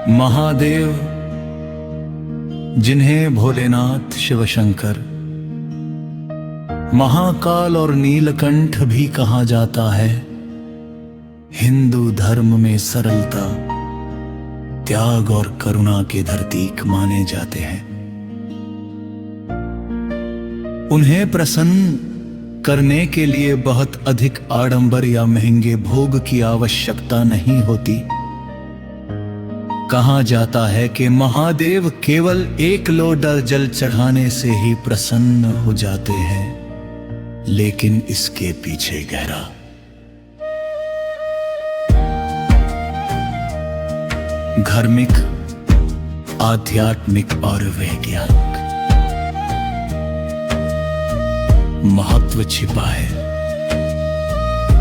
महादेव, जिन्हें भोलेनाथ, शिव शंकर, महाकाल और नीलकंठ भी कहा जाता है, हिंदू धर्म में सरलता, त्याग और करुणा के प्रतीक माने जाते हैं। उन्हें प्रसन्न करने के लिए बहुत अधिक आडंबर या महंगे भोग की आवश्यकता नहीं होती। कहा जाता है कि महादेव केवल एक लोटा जल चढ़ाने से ही प्रसन्न हो जाते हैं, लेकिन इसके पीछे गहरा धार्मिक, आध्यात्मिक और वैज्ञानिक महत्व छिपा है।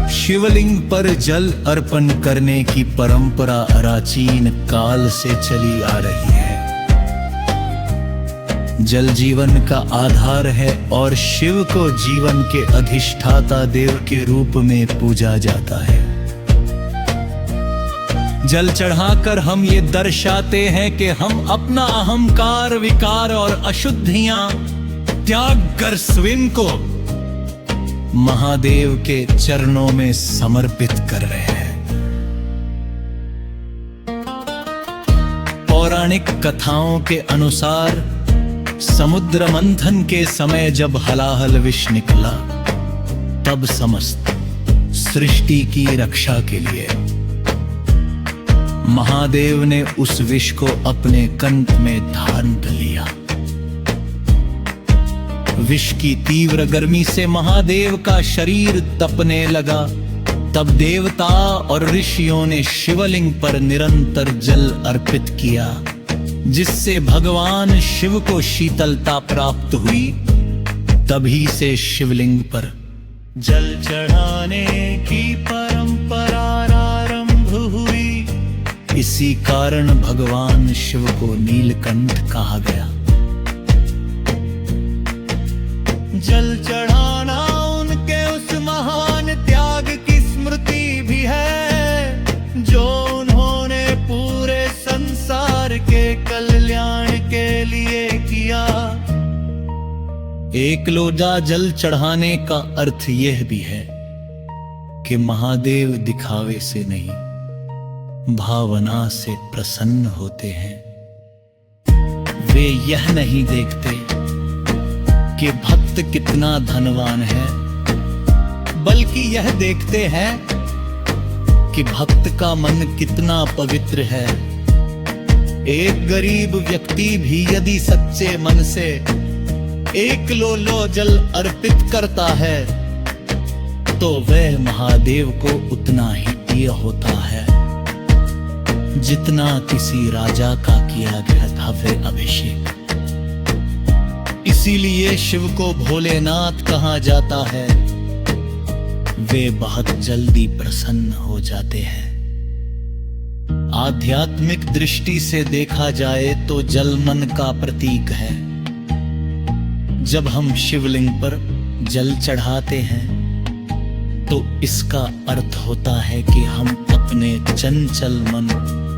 शिवलिंग पर जल अर्पण करने की परंपरा प्राचीन काल से चली आ रही है। जल जीवन का आधार है और शिव को जीवन के अधिष्ठाता देव के रूप में पूजा जाता है। जल चढ़ाकर हम ये दर्शाते हैं कि हम अपना अहंकार, विकार और अशुद्धियां त्याग कर स्वयं को महादेव के चरणों में समर्पित कर रहे हैं। पौराणिक कथाओं के अनुसार समुद्र मंथन के समय जब हलाहल विष निकला, तब समस्त सृष्टि की रक्षा के लिए महादेव ने उस विष को अपने कंठ में धारण कर लिया। विष की तीव्र गर्मी से महादेव का शरीर तपने लगा। तब देवता और ऋषियों ने शिवलिंग पर निरंतर जल अर्पित किया, जिससे भगवान शिव को शीतलता प्राप्त हुई। तभी से शिवलिंग पर जल चढ़ाने की परंपरा आरंभ हुई। इसी कारण भगवान शिव को नीलकंठ कहा गया। जल चढ़ाना उनके उस महान त्याग की स्मृति भी है, जो उन्होंने पूरे संसार के कल्याण के लिए किया। एक लोटा जल चढ़ाने का अर्थ यह भी है कि महादेव दिखावे से नहीं, भावना से प्रसन्न होते हैं। वे यह नहीं देखते कि भक्त कितना धनवान है, बल्कि यह देखते हैं कि भक्त का मन कितना पवित्र है। एक गरीब व्यक्ति भी यदि सच्चे मन से एक लोटा जल अर्पित करता है, तो वह महादेव को उतना ही प्रिय होता है जितना किसी राजा का किया गया था फिर अभिषेक। इसीलिए शिव को भोलेनाथ कहा जाता है। वे बहुत जल्दी प्रसन्न हो जाते हैं। आध्यात्मिक दृष्टि से देखा जाए तो जल मन का प्रतीक है। जब हम शिवलिंग पर जल चढ़ाते हैं, तो इसका अर्थ होता है कि हम अपने चंचल मन